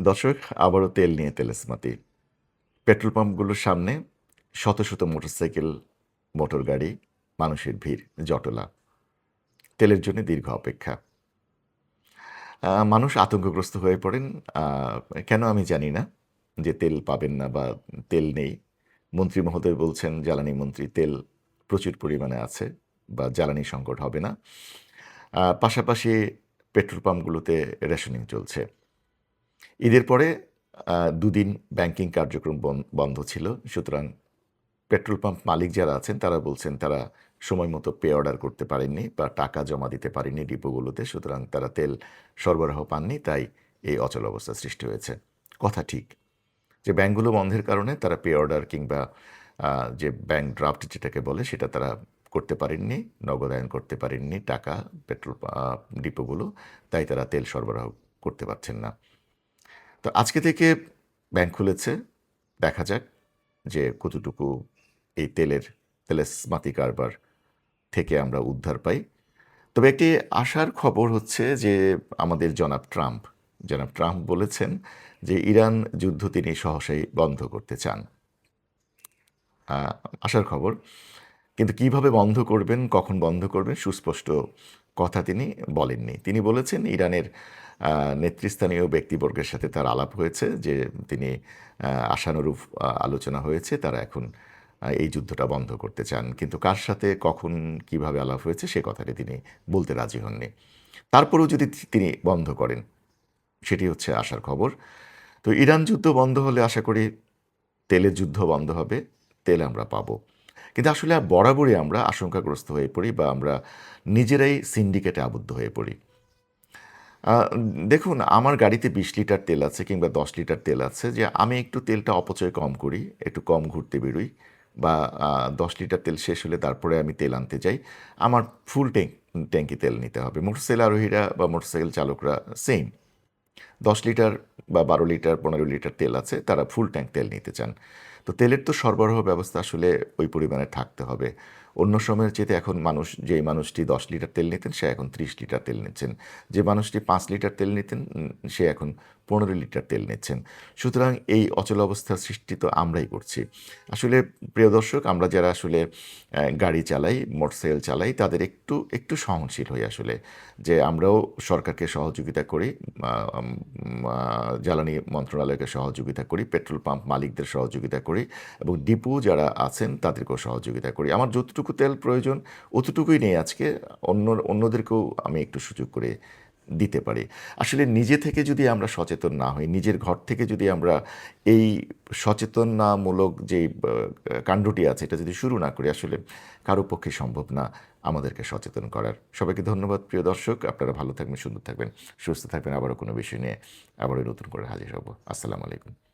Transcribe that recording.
দর্শক, আবারও তেল নিয়ে তেলেস্মাতি। পেট্রোল পাম্পগুলোর সামনে শত শত মোটরসাইকেল, মোটর গাড়ি, মানুষের ভিড়, জটলা। তেলের জন্য দীর্ঘ অপেক্ষা। মানুষ আতঙ্কগ্রস্ত হয়ে পড়েন। আ কেন আমি জানি না যে তেল পাবেন না বা তেল নেই। মন্ত্রী মহোদয় বলছেন, জ্বালানি মন্ত্রী, তেল প্রচুর পরিমাণে আছে বা জ্বালানি সংকট হবে না। পাশাপাশি পেট্রোল পাম্পগুলোতে রেশনিং চলছে। ঈদের পরে ২ দিন ব্যাংকিং কার্যক্রম বন্ধ ছিল। সুতরাং পেট্রোল পাম্প মালিক যারা আছেন তারা বলছেন তারা সময় মতো পে অর্ডার করতে পারেননি বা টাকা জমা দিতে পারেননি ডিপোগুলোতে। সুতরাং তারা তেল সরবরাহ পাননি। তাই এই অচলাবস্থার সৃষ্টি হয়েছে। কথা ঠিক যে ব্যাংকগুলো বন্ধের কারণে তারা পে অর্ডার কিংবা আ যে ব্যাংক ড্রাফট যেটাকে বলে সেটা তারা করতে পারেননি, নগদায়ন করতে পারেননি টাকা পেট্রোল ডিপোগুলো। তাই তারা তেল সরবরাহ করতে পারছেন না। তো আজকে থেকে ব্যাংক খুলেছে। দেখা যাক যে কতটুকু এই তেলেস্মাতি কারবার থেকে আমরা উদ্ধার পাই। তবে একটি আশার খবর হচ্ছে যে আমাদের জনাব ট্রাম্প বলেছেন যে ইরান যুদ্ধ তিনি সহসাই বন্ধ করতে চান। আ আশার খবর। কিন্তু কিভাবে বন্ধ করবেন, কখন বন্ধ করবেন সুস্পষ্ট কথা তিনি বলেননি। তিনি বলেছেন ইরানের আ নেতৃস্থানীয় ব্যক্তিবর্গের সাথে তার আলাপ হয়েছে যে তিনি আশানুরূপ আলোচনা হয়েছে। তারা এখন এই যুদ্ধটা বন্ধ করতে চান। কিন্তু কার সাথে, কখন, কিভাবে আলাপ হয়েছে সে কথাটি তিনি বলতে রাজি হননি। তারপরেও যদি তিনি বন্ধ করেন, সেটি হচ্ছে আশার খবর। তো ইরান যুদ্ধ বন্ধ হলে আশা করি তেলের যুদ্ধ বন্ধ হবে, তেল আমরা পাবো। কিন্তু আসলে বরাবরই আমরা আশঙ্কাগ্রস্ত হয়ে পড়ি বা আমরা নিজেরাই সিন্ডিকেটে আবদ্ধ হয়ে পড়ি। আ দেখুন, আমার গাড়িতে ২০ লিটার তেল আছে কিংবা ১০ লিটার তেল আছে যে আমি একটু তেলটা অপচয় কম করি, একটু কম ঘুরতে বেরোই বা ১০ লিটার তেল শেষ হলে তারপরে আমি তেল আনতে যাই। আমার ফুল ট্যাঙ্কি তেল নিতে হবে। মোটরসাইকেল আরোহীরা বা মোটরসাইকেল চালকরা সেইম। ১০ লিটার বা ১২ লিটার, ১৫ লিটার তেল আছে, তারা ফুল ট্যাঙ্ক তেল নিতে চান। তো তেলের তো সরবরাহ ব্যবস্থা আসলে ওই পরিমাণে থাকতে হবে। অন্য সময়ের চাইতে এখন যেই মানুষটি ১০ লিটার তেল নিতেন, সে এখন ৩০ লিটার তেল নিচ্ছেন। যে মানুষটি ৫ লিটার তেল নিতেন, সে এখন ১৫ লিটার তেল নিচ্ছেন। সুতরাং এই অচলাবস্থার সৃষ্টি তো আমরাই করছি। আসলে প্রিয় দর্শক, আমরা যারা আসলে গাড়ি চালাই, মোটরসাইকেল চালাই, তাদের একটু সহনশীল হই আসলে। যে আমরাও সরকারকে সহযোগিতা করি, আ আম আ জ্বালানি মন্ত্রণালয়কে সহযোগিতা করি, পেট্রোল পাম্প মালিকদের সহযোগিতা করি এবং ডিপো যারা আছেন তাদেরকেও সহযোগিতা করি। আমার যতটুকু তেল প্রয়োজন অতটুকুই নেই আজকে। অন্যদেরকেও আমি একটু সুযোগ করে দিতে পারি। আসলে নিজে থেকে যদি আমরা সচেতন না হই, নিজের ঘর থেকে যদি আমরা এই সচেতনামূলক যেই কাণ্ডটি আছে এটা যদি শুরু না করি, আসলে কারো পক্ষে সম্ভব না আমাদেরকে সচেতন করার। সবাইকে ধন্যবাদ প্রিয় দর্শক। আপনারা ভালো থাকবেন, সুন্দর থাকবেন, সুস্থ থাকবেন। আবারও কোনো বিষয় নিয়ে আবারও নতুন করে হাজির হব। আসসালামু আলাইকুম।